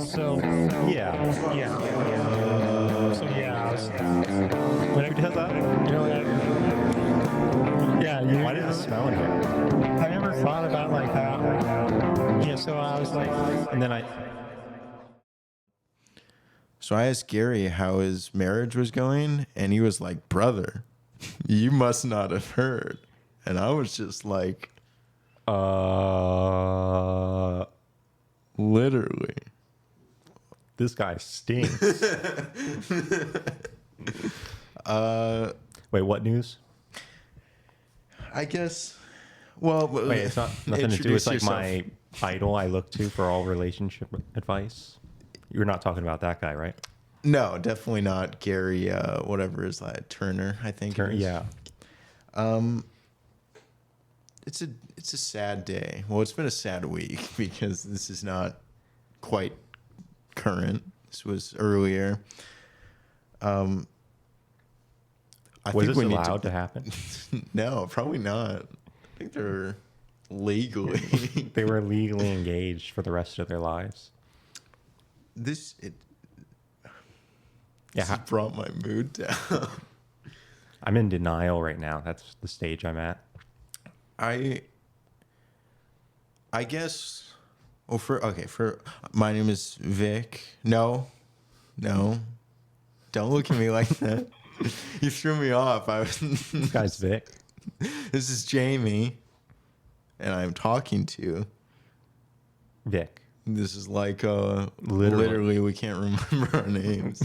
So Yeah. I was, Who does that? you know, yeah, Why does it smell in here? I never thought about like that. Yeah, so I was like, And then So I asked Gerry how his marriage was going, and he was like, "Brother, you must not have heard." And I was just like, literally. this guy stinks. Wait, what news? I guess. Well, Wait, it's not nothing to do. introduce It's like yourself. my idol I look to for all relationship advice. You're not talking about that guy, right? No, definitely not Gerry. Whatever is that Turner? I think. It is. Yeah. It's a sad day. Well, it's been a sad week because this is not quite current. This was earlier. Was this allowed to happen? No, probably not. I think they're legally. They were legally engaged for the rest of their lives. This Yeah, has brought my mood down. I'm in denial right now. That's the stage I'm at. I guess. Well, for my name is Vic. No, don't look at me like that. You threw me off. This guy's Vic. This is Jamie, and I'm talking to. Vic. This is like literally we can't remember our names.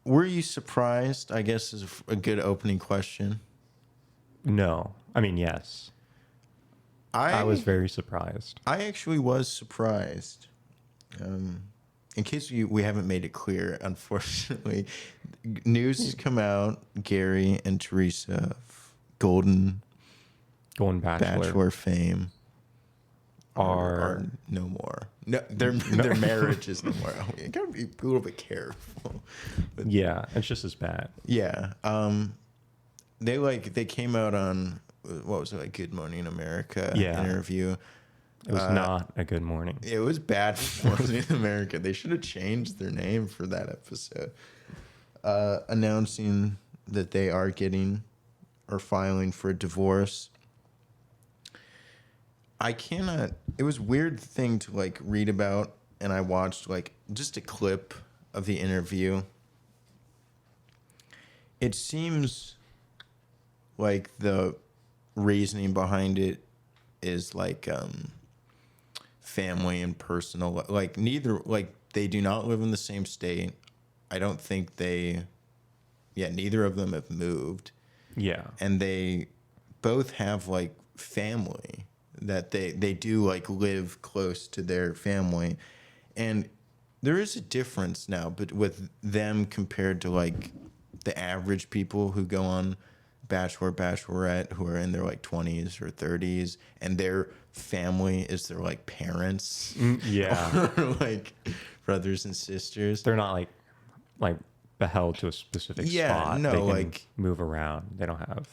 Were you surprised? I guess is a good opening question. No. I mean, yes. I was very surprised. I actually was surprised. In case we haven't made it clear, unfortunately, news has come out. Gerry and Teresa of Golden Bachelor fame are no more. No, their marriage is no more. You gotta be a little bit careful. But Yeah, it's just as bad. yeah, they came out on what was it, like Good Morning America interview. It was not a good morning. It was bad for Morning America. They should have changed their name for that episode. Announcing that they are getting or filing for a divorce. It was a weird thing to like read about, and I watched like just a clip of the interview. It seems like the reasoning behind it is like family and personal, like they do not live in the same state. I don't think neither of them have moved. Yeah. And they both have like family that they do like live close to their family. And there is a difference now, but with them compared to like the average people who go on Bachelor, Bachelorette, who are in their like 20s or 30s, and their family is their like parents, Yeah. or like brothers and sisters. They're not like beheld to a specific spot. No, they can like move around. They don't have,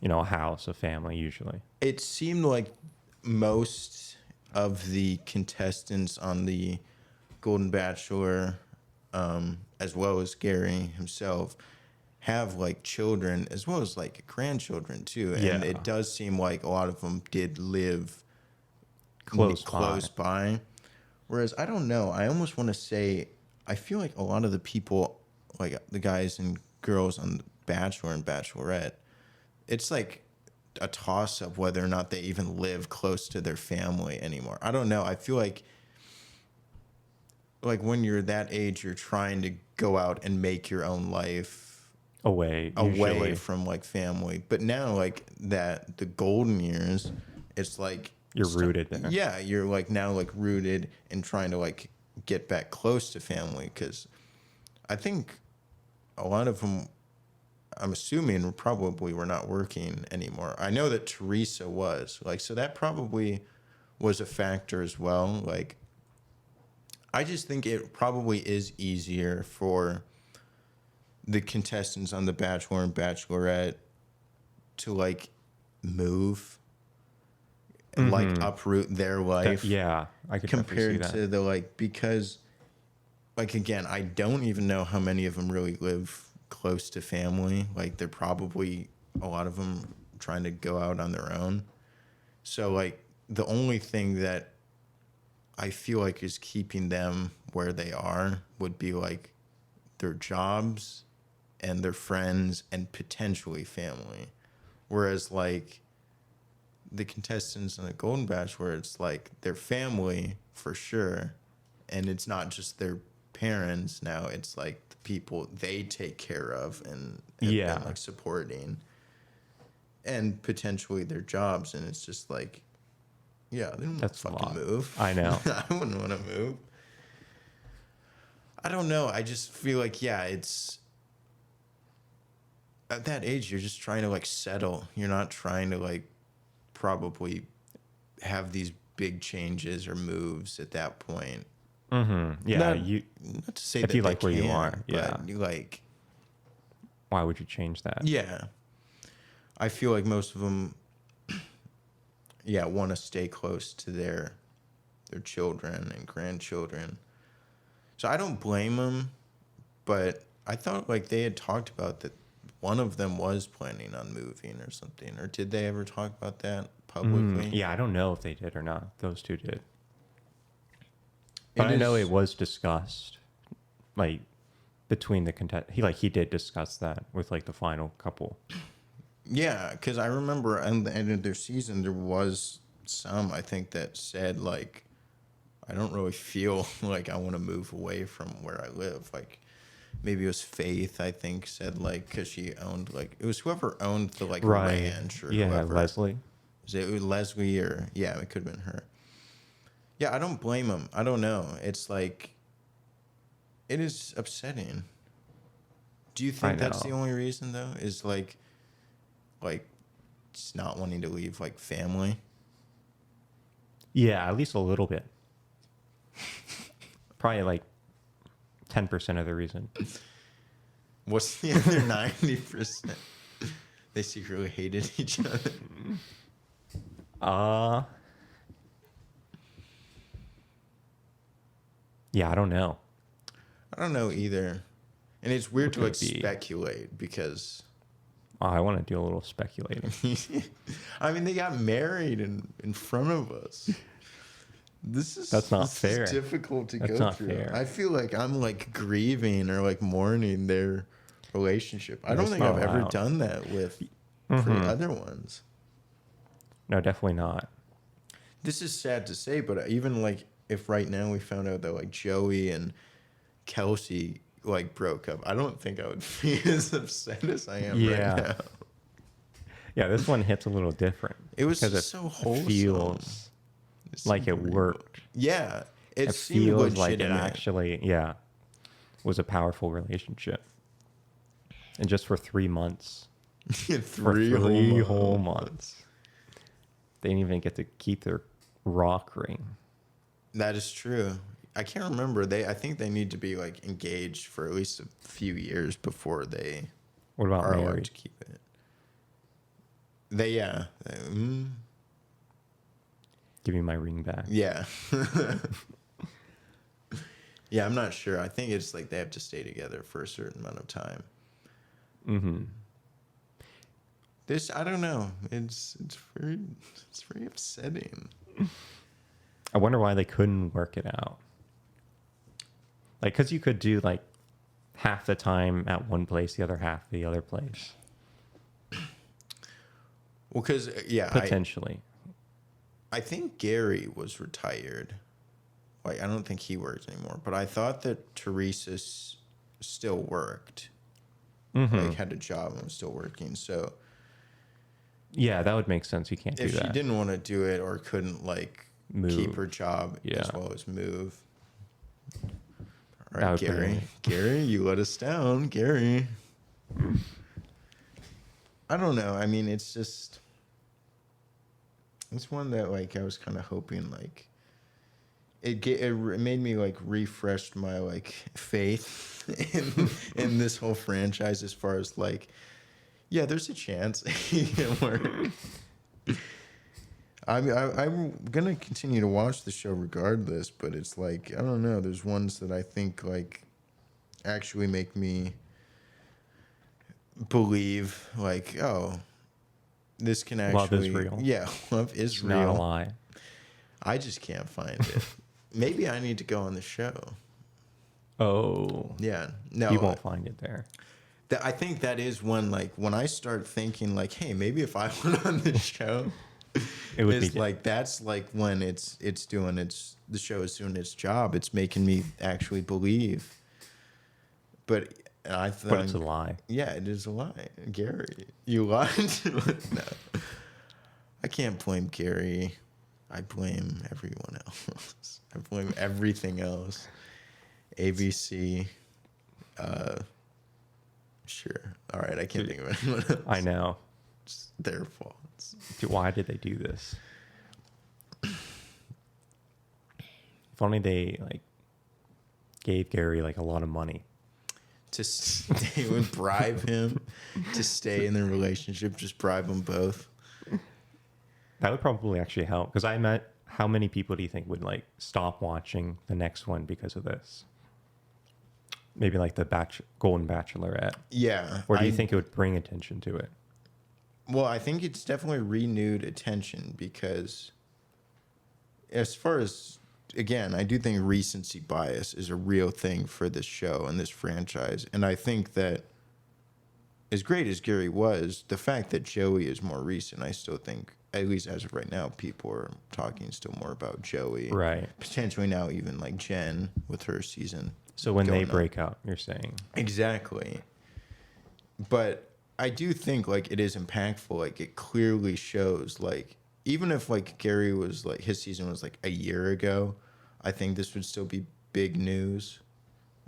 a house, a family usually. it seemed like most of the contestants on the Golden Bachelor, as well as Gerry himself, have like children as well as like grandchildren too. And it does seem like a lot of them did live Close by. Whereas I don't know. I almost want to say I feel like a lot of the people, like the guys and girls on the Bachelor and Bachelorette, it's like a toss up whether or not they even live close to their family anymore. I don't know. I feel like when you're that age, you're trying to go out and make your own life away usually from like family. But now like that the golden years, it's like you're rooted there. Yeah, you're like now like rooted and trying to like get back close to family, because I think a lot of them, I'm assuming, probably were not working anymore. I know that Teresa was like, so that probably was a factor as well. Like, I just think it probably is easier for the contestants on The Bachelor and Bachelorette to like move and like uproot their life. Yeah, I could definitely see Compared that. to the like, because like again, I don't even know how many of them really live close to family. Like they're probably a lot of them trying to go out on their own. So like the only thing that I feel like is keeping them where they are would be like their jobs and their friends and potentially family. Whereas like the contestants in the Golden Bachelor, it's like their family for sure. And it's not just their parents now, it's like the people they take care of and Yeah. been like supporting. And potentially their jobs. And it's just like, yeah, they don't That's a fucking lot. move. I know. I wouldn't want to move. I don't know. I just feel like, yeah, it's at that age, you're just trying to like settle. You're not trying to like probably have these big changes or moves at that point. Mm-hmm. Yeah, Not to say if that you they like where you can, are, yeah. but you like, why would you change that? yeah. I feel like most of them, yeah, want to stay close to their children and grandchildren. So I don't blame them, but I thought like they had talked about that one of them was planning on moving or something. Or did they ever talk about that publicly? Yeah, I don't know if they did or not. Those two did. But It I know is- it was discussed, like, between the he did discuss that with, like, the final couple. Yeah, because I remember at the end of their season, there was some, I think, that said, like, I don't really feel like I want to move away from where I live. Like, maybe it was Faith, I think, said, like, because she owned, like, it was whoever owned the, like, ranch or Yeah, whoever. Leslie. Was it Leslie or, yeah, it could have been her. Yeah, I don't blame them. I don't know. It's like, it is upsetting. Do you think that's the know. only reason, though? Is, like, just not wanting to leave, like, family? Yeah, at least a little bit. Probably, like, 10% of the reason. What's the other 90%? They secretly hated each other. Yeah, I don't know. I don't know either. And it's weird to, What like, could it be? speculate because... I want to do a little speculating. I mean, they got married in front of us. That's not fair. Is difficult to That's go not through. fair. I feel like I'm like grieving or like mourning their relationship. I don't That's think not I've ever allowed. done that with the other ones. No, definitely not. This is sad to say, but even like if right now we found out that like Joey and Kelsey like broke up, I don't think I would be as upset as I am Yeah. right now. Yeah, this one hits a little different. It was because so wholesome. feels like it worked. Yeah, It seemed feels like it legitimate. actually, was a powerful relationship. And just for 3 months. three whole months. They didn't even get to keep their rock ring. That is true. I can't remember. I think they need to be like engaged for at least a few years before they What about are allowed married? to keep it. They Give me my ring back. yeah. Yeah, I'm not sure. I think it's like they have to stay together for a certain amount of time. Mm-hmm. I don't know. It's very upsetting. I wonder why they couldn't work it out. Like, because you could do like half the time at one place, the other half the other place. Well, because Potentially. I think Gerry was retired. Like, I don't think he works anymore. But I thought that Teresa still worked. Mm-hmm. Like, had a job and was still working. So Yeah, that would make sense. You can't do if that. she didn't want to do it or couldn't, like, keep Move. her job as Yeah. well as move. All That right, would Gerry. bring- Gerry, you let us down. Gerry. I don't know. I mean, it's just... It's one that, like, I was kind of hoping, like... It made me, like, refreshed my, like, faith in this whole franchise as far as, like... Yeah, there's a chance it can work. I'm gonna continue to watch the show regardless, but it's like I don't know. There's ones that I think like actually make me believe like, oh, this can Love is actually, real. yeah, love is It's real. not a lie. I just can't find it. Maybe I need to go on the show. Oh, Yeah, no, you won't find it there. I think that is when like when I start thinking like, hey, maybe if I went on the show, It would it's be like that's like when it's doing its the show is doing its job. It's making me actually believe. But I thought, but it's a lie. yeah, it is a lie. Gary, you lied. No, I can't blame Gary. I blame everyone else. I blame everything else. ABC. Sure. All right. I can't think of anyone else. I know. It's their faults. Why did they do this? If only they like gave Gary like a lot of money. They would bribe him to stay in their relationship. Just bribe them both. That would probably actually help because I met how many people do you think would like stop watching the next one because of this? Maybe like the Golden Bachelorette. Yeah. Or do you think it would bring attention to it? Well, I think it's definitely renewed attention because, as far as, again, I do think recency bias is a real thing for this show and this franchise. And I think that, as great as Gary was, the fact that Joey is more recent, I still think, at least as of right now, people are talking still more about Joey. Right. Potentially now even like Jen with her season. So when they going on. break up, you're saying? Exactly. But I do think like it is impactful. Like it clearly shows like even if like Gary was like his season was like a year ago, I think this would still be big news.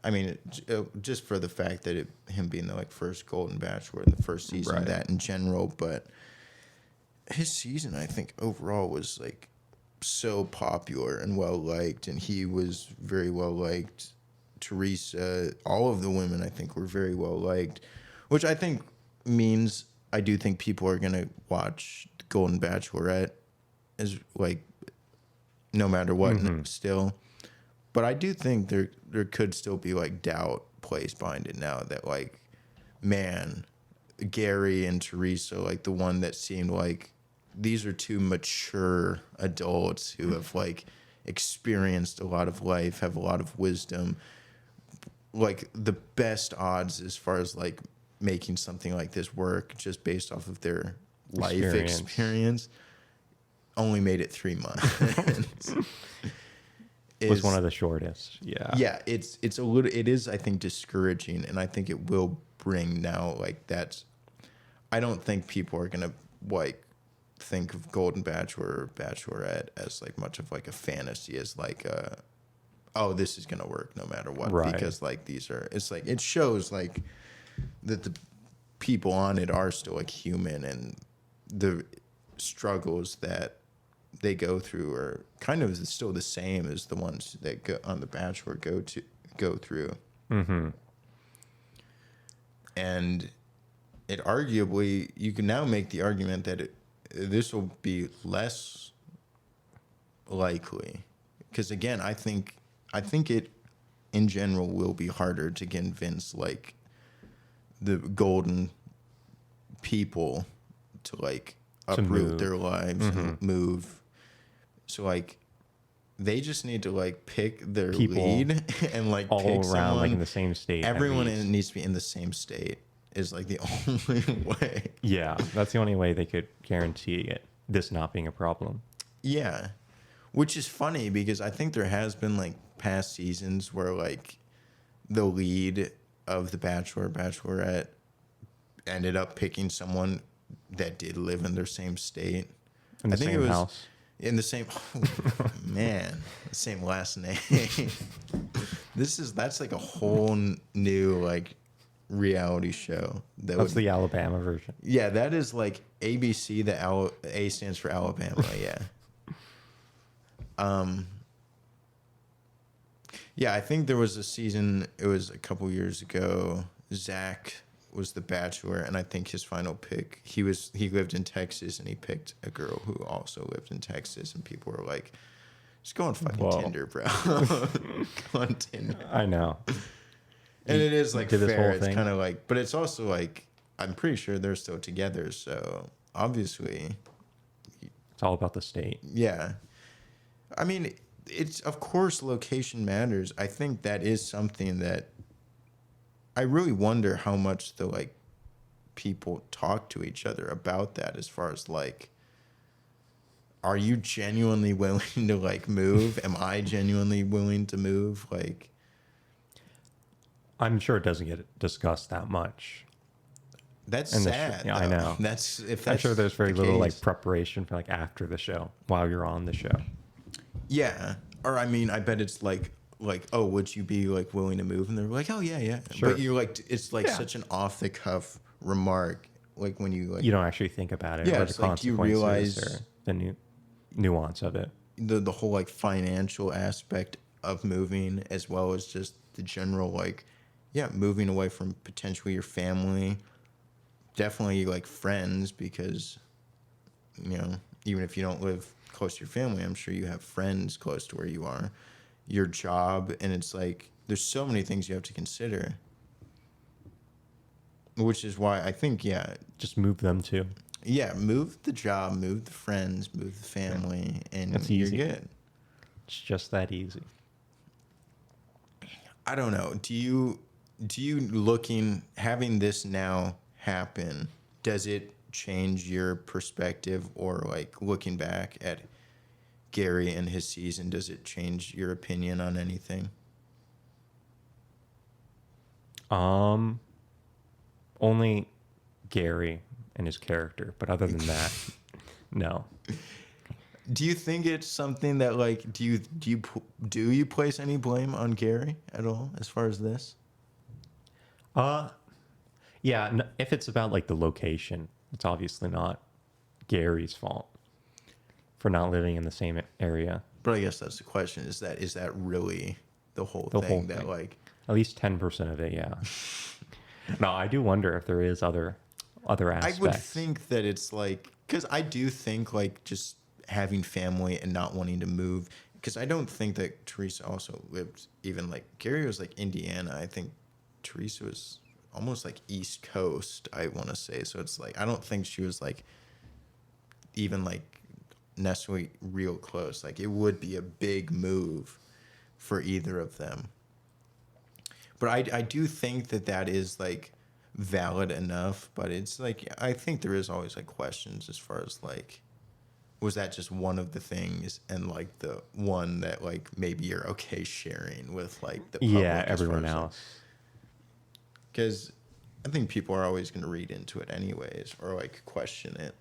I mean, just for the fact that him being the like first Golden Bachelor in the first season, Right. that in general, but his season I think overall was like so popular and well liked, and he was very well liked. Teresa, all of the women I think were very well liked, which I think means I do think people are gonna watch Golden Bachelorette as like no matter what still. But I do think there could still be like doubt placed behind it now that like, man, Gary and Teresa, like the one that seemed like these are two mature adults who have like experienced a lot of life, have a lot of wisdom, like the best odds as far as like making something like this work just based off of their life experience only made it 3 months. Was one of the shortest. Yeah. Yeah, it's a little, it is I think discouraging, and I think it will bring now like that's, I don't think people are gonna like think of Golden Bachelor or Bachelorette as like much of like a fantasy as like oh, this is gonna work no matter what. Right. Because like these are, it's like it shows like that the people on it are still like human, and the struggles that they go through are kind of still the same as the ones that go on The Bachelor go through. Mm-hmm. And it arguably, you can now make the argument that this will be less likely, because again, I think it in general will be harder to convince like the golden people to like uproot their lives and move. So like they just need to like pick their People lead and like all pick around someone, like in the same state. everyone needs to be in the same state is like the only way. Yeah, that's the only way they could guarantee it, this not being a problem. Yeah, which is funny because I think there has been like past seasons where like the lead of the Bachelor or Bachelorette ended up picking someone that did live in their same state. In the same house. In the same, man, the same last name. That's like a whole new like reality show. That's the Alabama version. Yeah, that is like ABC. The A stands for Alabama. Yeah. Yeah, I think there was a season. It was a couple years ago. Zach was The Bachelor, and I think his final pick, he lived in Texas, and he picked a girl who also lived in Texas, and people were like, just go on fucking Whoa. Tinder, bro. Go on Tinder. I know. And it is like did this fair. whole It's thing? kind of like, but it's also like, I'm pretty sure they're still together. So obviously, It's all about the state. yeah. I mean, it's, of course, location matters. I think that is something that I really wonder how much the like people talk to each other about that, as far as like, are you genuinely willing to like move? Am I genuinely willing to move? Like, I'm sure it doesn't get discussed that much. that's And sad. yeah, I though. know. That's if I'm that's sure there's very the little case. like preparation for like after the show while you're on the show. Yeah. Or I mean, I bet it's like, oh, would you be like willing to move? And they're like, oh yeah, yeah. Sure. But you're like, it's like Yeah. such an off the cuff remark. Like when you like You don't actually think about it Yeah, or it's the like you consequences realize- or the nuance of it. the whole like financial aspect of moving, as well as just the general like, yeah, moving away from potentially your family, definitely like friends, because you know, even if you don't live close to your family, I'm sure you have friends close to where you are, your job, and it's like there's so many things you have to consider, which is why I think Just move them too. move the job, move the friends, move the family, and That's you're easy. good. It's just that easy. I don't know. Do you having this now happen, does it change your perspective, or like looking back at Gerry and his season, does it change your opinion on anything? Only Gerry and his character, but other than that, no. Do you think it's something that like do you place any blame on Gerry at all as far as this? Yeah, if it's about like the location, it's obviously not Gary's fault for not living in the same area. But I guess that's the question: is that really the whole The thing? whole That thing. like, At least 10% of it, yeah. No, I do wonder if there is other aspects. I would think that it's like, because I do think like just having family and not wanting to move, because I don't think that Teresa also lived, even like Gerry was like Indiana. I think Teresa was almost like East Coast, I want to say. So it's like, I don't think she was like even like necessarily real close. Like it would be a big move for either of them. But I do think that is like valid enough, but it's like, I think there is always like questions as far as like, was that just one of the things, and like the one that like maybe you're okay sharing with like the public, Yeah, as far everyone as, like, else. because I think people are always going to read into it anyways, or like question it.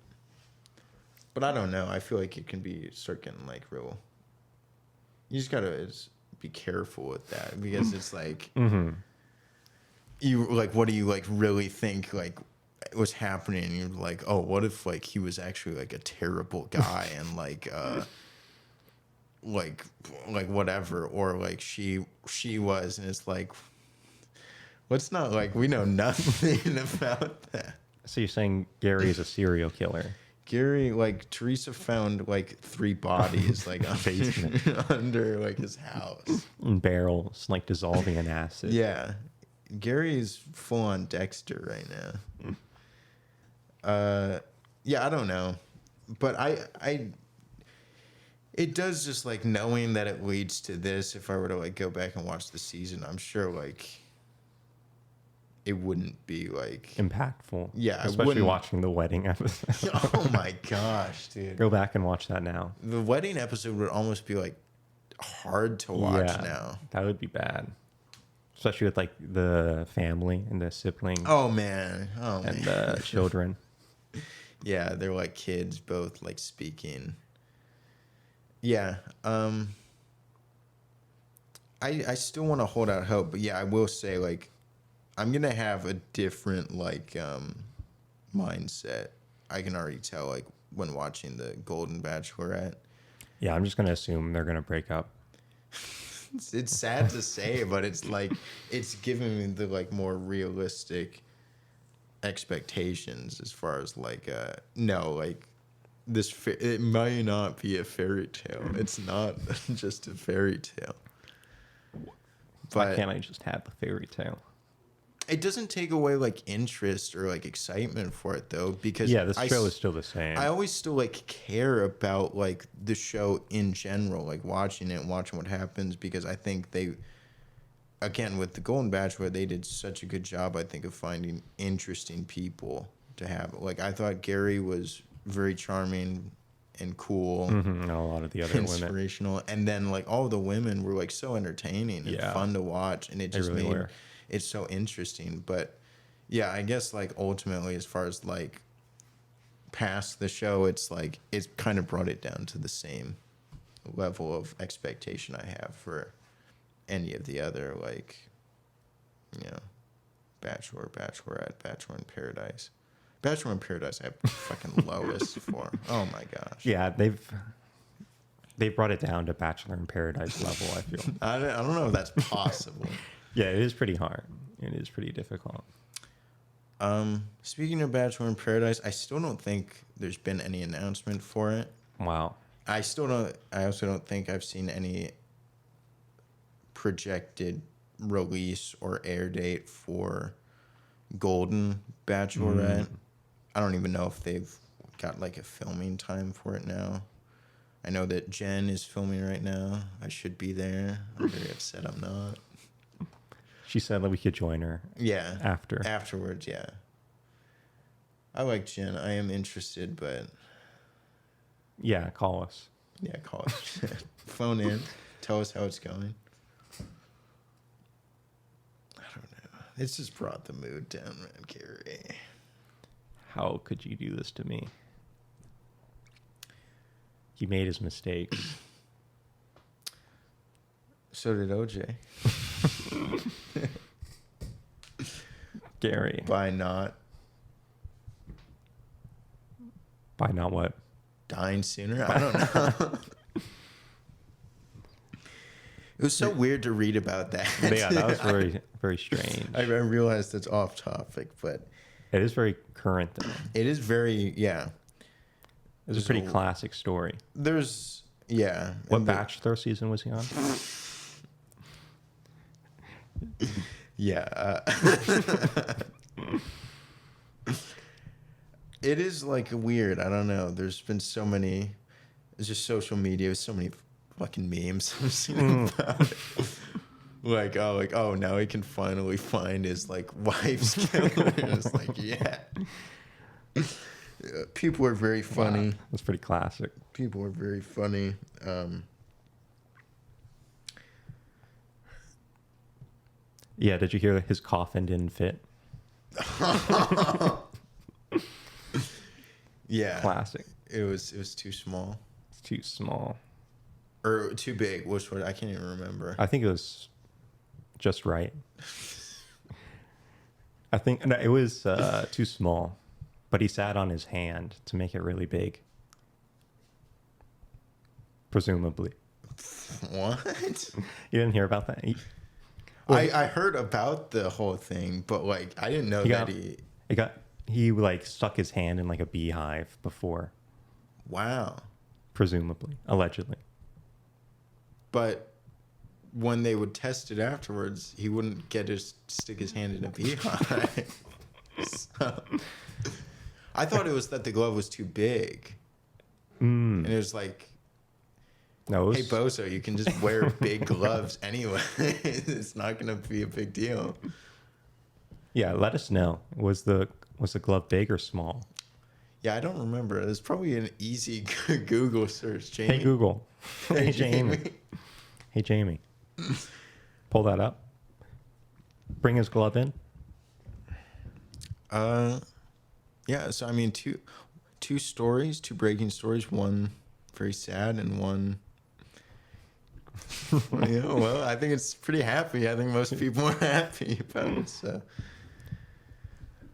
But I don't know. I feel like it can start getting like real. You just gotta be careful with that, because it's like, you like, what do you like really think like was happening? And you're like, oh, what if like he was actually like a terrible guy and like whatever, or like she was, and it's like, let's not like, we know nothing about that. So you're saying Gary is a serial killer? Gerry, like Teresa found like 3 bodies like under like his house. In barrels, like dissolving in acid. Yeah, Gerry is full on Dexter right now. Yeah, I don't know, but it does, just like knowing that it leads to this. If I were to like go back and watch the season, I'm sure like it wouldn't be like Impactful. Yeah, I especially wouldn't- watching the wedding episode. Oh my gosh, dude! Go back and watch that now. The wedding episode would almost be like hard to watch Yeah, now. that would be bad, especially with like the family and the sibling Oh man, and the children. Yeah, they're like kids, both like speaking. Yeah, I still want to hold out hope, but yeah, I will say like I'm gonna have a different like mindset. I can already tell like when watching the Golden Bachelorette. Yeah, I'm just gonna assume they're gonna break up. It's sad to say, but it's like it's giving me the like more realistic expectations as far as like no, like it might not be a fairy tale. It's not just a fairy tale. Why But can't I just have the fairy tale? it doesn't take away like interest or like excitement for it though, because Yeah, this show is still the same. I always still like care about like the show in general, like watching what happens, because I think they, again, with the Golden Bachelor, they did such a good job, I think, of finding interesting people to have. Like, I thought Gerry was very charming and cool, And a lot of the other women. inspirational, and then like all the women were like so entertaining and fun to watch, and it just really made were. it so interesting. But yeah, I guess like ultimately, as far as like past the show, it's like it kind of brought it down to the same level of expectation I have for any of the other, like, you know, Bachelor, Bachelorette, Bachelor in Paradise. Bachelor in Paradise I have fucking lowest for. Oh my gosh. Yeah, they've brought it down to Bachelor in Paradise level, I feel. I don't know if that's possible. Yeah, it is pretty hard. It is pretty difficult. Speaking of Bachelor in Paradise, I still don't think there's been any announcement for it. Wow. I also don't think I've seen any projected release or air date for Golden Bachelorette. I don't even know if they've got like a filming time for it now. I know that Jen is filming right now. I should be there. I'm very upset I'm not. She said that we could join her. Yeah. Afterwards, yeah. I like Jen. I am interested, but yeah, call us. yeah, call us. Phone in. Tell us how it's going. I don't know. It's just brought the mood down, man, Gerry. How could you do this to me? He made his mistakes. So did OJ. Gerry. By not what? dying sooner? I don't know. It was so weird to read about that. Yeah, that was very, very strange. I realized it's off topic, but It is very current, though. it is very, yeah. It's a pretty classic story. There's, yeah. What Bachelor season was he on? Yeah. It is like weird. I don't know. There's been so many, it's just social media with so many fucking memes I've seen about it. Like, oh, now he can finally find his like wife's killer. It's like, yeah. People are very funny. Wow, that's pretty classic. People are very funny. Yeah, did you hear his coffin didn't fit? Yeah. Classic. It was too small. It's too small. Or too big. Which one? I can't even remember. I think it was just right. I think no, it was too small, but he sat on his hand to make it really big. Presumably. What? You didn't hear about that? I heard about the whole thing, but like I didn't know that he like stuck his hand in like a beehive before. Wow. Presumably, allegedly. But when they would test it afterwards, he wouldn't stick his hand in a beehive. So, I thought it was that the glove was too big. And it was like, No, hey Bozo, you can just wear big gloves anyway. It's not gonna be a big deal. Yeah, let us know. Was the glove big or small? Yeah, I don't remember. It's probably an easy Google search. Jamie. Hey Google. Hey Jamie. Hey Jamie. Pull that up. Bring his glove in. Yeah. So I mean, two breaking stories. One very sad and one. Yeah, well, I think it's pretty happy. I think most people are happy about it. So.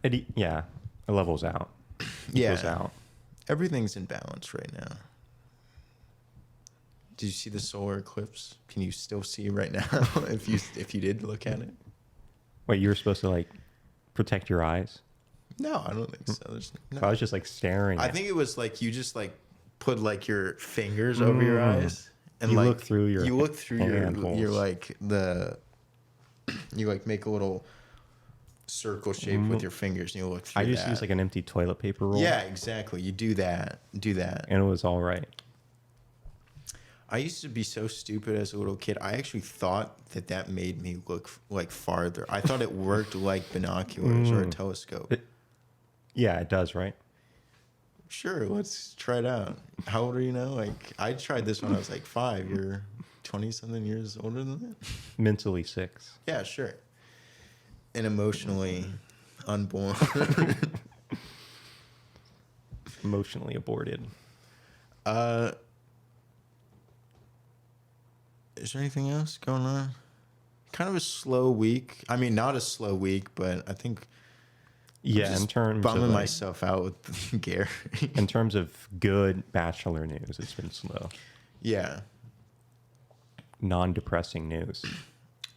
It levels out. Yeah. Equals out. Everything's in balance right now. Did you see the solar eclipse? Can you still see right now if you did look at it? Wait, you were supposed to like protect your eyes? No, I don't think so. There's no. I was just like staring. I at think it was like you just like put like your fingers over your eyes and You like look through your you look through hand your holes. like you like make a little circle shape with your fingers and you look through I just that. used like an empty toilet paper roll. Yeah, exactly. You do that. And it was all right. I used to be so stupid as a little kid. I actually thought that made me look like farther. I thought it worked like binoculars or a telescope. Yeah, it does, right? Sure, let's try it out. How old are you now? Like, I tried this when I was like 5. You're 20-something years older than that? Mentally 6. Yeah, sure. And emotionally unborn. Emotionally aborted. Is there anything else going on? Kind of a slow week. I mean, not a slow week, but I think Yeah, just in terms bumming of like, myself out with Gerry. in terms of good Bachelor news, it's been slow. Yeah. Non-depressing news.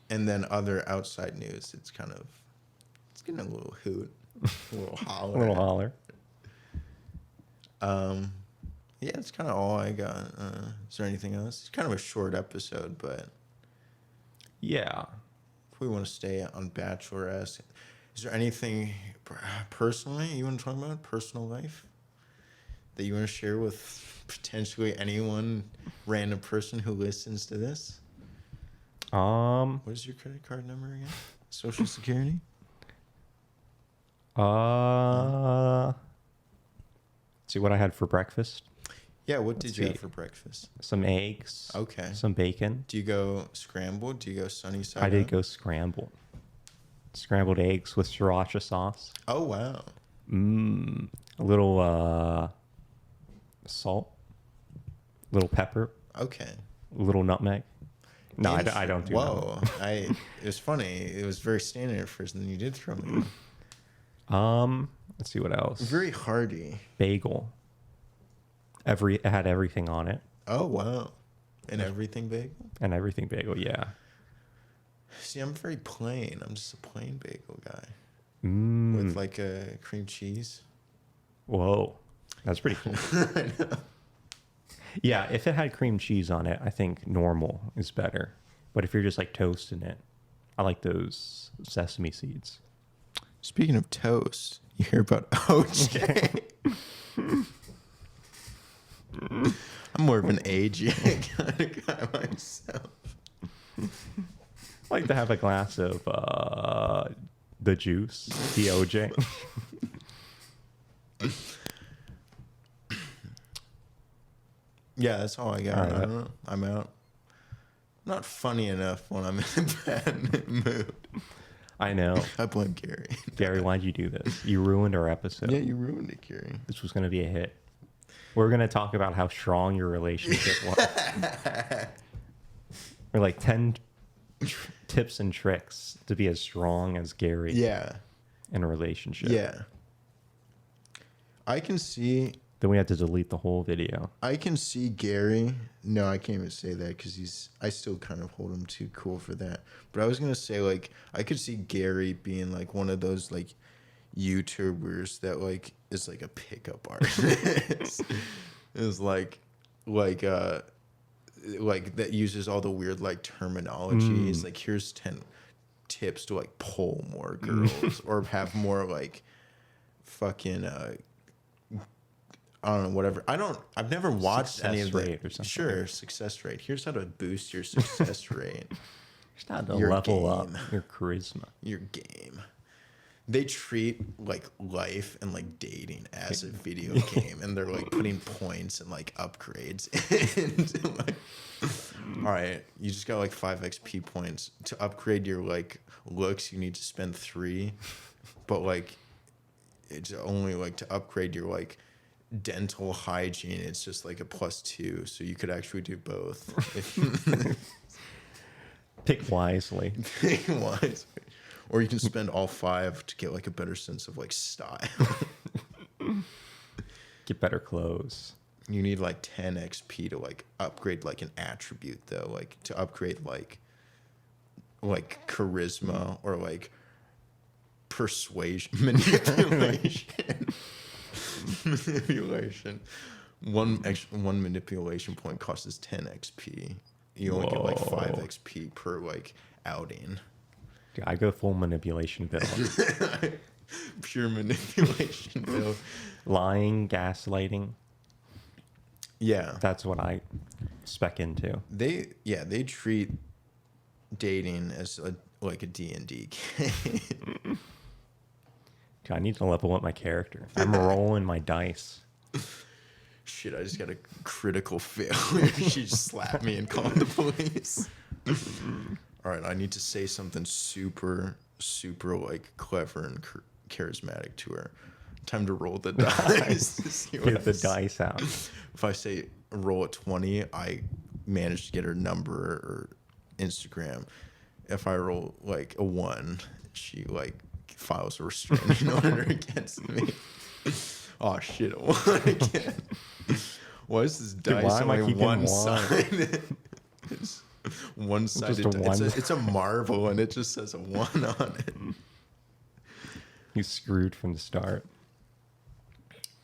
And then other outside news, it's getting a little hoot, a little holler. A little holler. Yeah, that's kind of all I got. Is there anything else? It's kind of a short episode, but Yeah. if we want to stay on Bachelorette, is there anything personally you want to talk about? Personal life that you want to share with potentially anyone, random person who listens to this? What is your credit card number again? Social Security? See what I had for breakfast. Yeah, what did you see. have for breakfast? Some eggs. Okay. Some bacon. Do you go scrambled? Do you go sunny side I did up? go scrambled. Scrambled eggs with sriracha sauce. Oh, wow. A little salt. Little pepper. Okay. A little nutmeg. No, I don't do Whoa. It was funny. It was very standard at first, and then you did throw me. Let's see what else. Very hearty. Bagel. It had everything on it. Oh, wow. And everything bagel? And everything bagel, yeah. See, I'm very plain. I'm just a plain bagel guy. Mm. With like a cream cheese. Whoa. That's pretty cool. I know. Yeah, if it had cream cheese on it, I think normal is better. But if you're just like toasting it, I like those sesame seeds. Speaking of toast, you hear about OJ? I'm more of an AJ kind of guy myself. I like to have a glass of the juice, the OJ. Yeah, that's all I got. All right. I don't know. I'm out. Not funny enough when I'm in a bad mood. I know. I blame Gerry. Gary, why'd you do this? You ruined our episode. Yeah, you ruined it, Gerry. This was going to be a hit. We're going to talk about how strong your relationship was. Or like 10 tips and tricks to be as strong as Gary Yeah. in a relationship. Yeah. I can see Then we had to delete the whole video. Gerry. No, I can't even say that because I still kind of hold him too cool for that. But I was going to say, like, I could see Gerry being like one of those, like, YouTubers that, like, is like a pickup artist. Is like that uses all the weird, like, terminologies. Like, here's 10 tips to, like, pull more girls or have more, like, fucking, I don't know, whatever. I've never watched any of Success that. rate or something. Sure, success rate. Here's how to boost your success rate. Just had to Your level up game. your charisma. Your game. They treat like life and like dating as a video game, and they're like putting points and like upgrades. And like, all right, you just got like 5 XP points to upgrade your like looks. You need to spend 3, but like it's only like to upgrade your like dental hygiene. It's just like a +2, so you could actually do both. Pick wisely. Wise. Or you can spend all 5 to get like a better sense of like style. Get better clothes. You need like 10 XP to like upgrade like an attribute though, like to upgrade like charisma or like Persuasion, manipulation, manipulation. One manipulation point costs 10 XP. You only get like 5 Whoa. XP per like outing. Dude, I go full manipulation build. Pure manipulation build. Lying, gaslighting. Yeah, That's what I spec into. they treat dating as like a D&D game. Dude, I need to level up my character. I'm rolling my dice. Shit, I just got a critical failure. She just slapped me and called the police. All right, I need to say something super, super like clever and charismatic to her. Time to roll the dice. To see what Get the I say. dice out. If I say roll a 20, I manage to get her number or Instagram. If I roll like a 1, she like files a restraining order against me. Oh shit, a 1 again. Why is this dice why am I only keeping one one? sided? It's one-sided. Just a one. It's a marble and it just says a 1 on it. He's screwed from the start.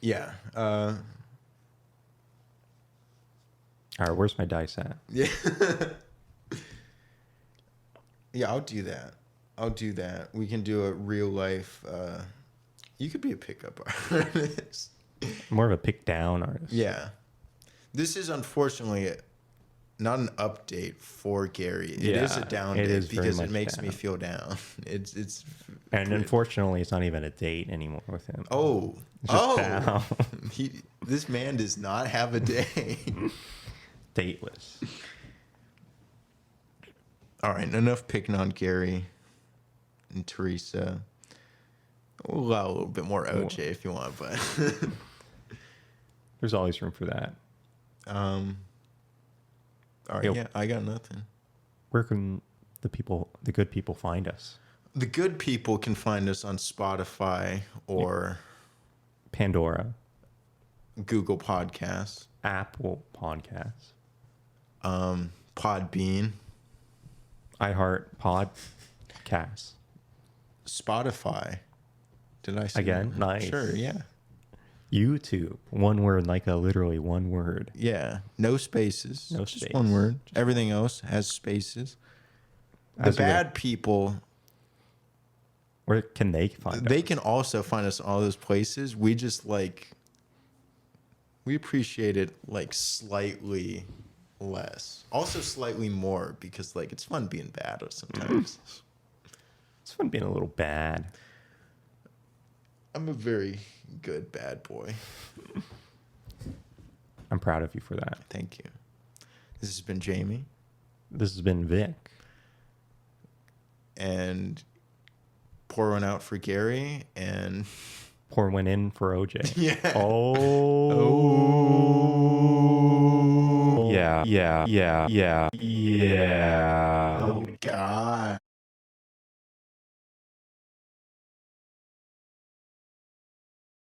Yeah. All right, where's my dice at? Yeah. Yeah, I'll do that. We can do a real life. You could be a pickup artist. More of a pick down artist. Yeah. This is unfortunately not an update for Gerry. It is a Yeah, down it date is very because it much makes me down. feel down. It's And pretty- unfortunately, it's not even a date anymore with him. Oh. It's just down. This man does not have a day. Dateless. All right, enough picking on Gerry and Teresa. We'll allow a little bit more OJ if you want, but There's always room for that. all right, Yo. yeah, I got nothing. Where can the good people find us? The good people can find us on Spotify or Pandora, Google Podcasts, Apple Podcasts, Podbean, iHeart Podcasts. Spotify. Did I say Again? that? Nice. Sure, yeah. YouTube, one word, literally one word. Yeah, no spaces. No just space. one word. Everything else has spaces. The As we go- bad people, Where can they find they us? can also find us in all those places. We just we appreciate it like slightly less. Also slightly more because like it's fun being bad sometimes. It's fun being a little bad. I'm a very good bad boy. I'm proud of you for that. Thank you. This has been Jamie. This has been Vic. And pour one out for Gerry and Pour one in for OJ. yeah. Oh. Yeah. Yeah. Yeah. Yeah. Yeah. Oh God.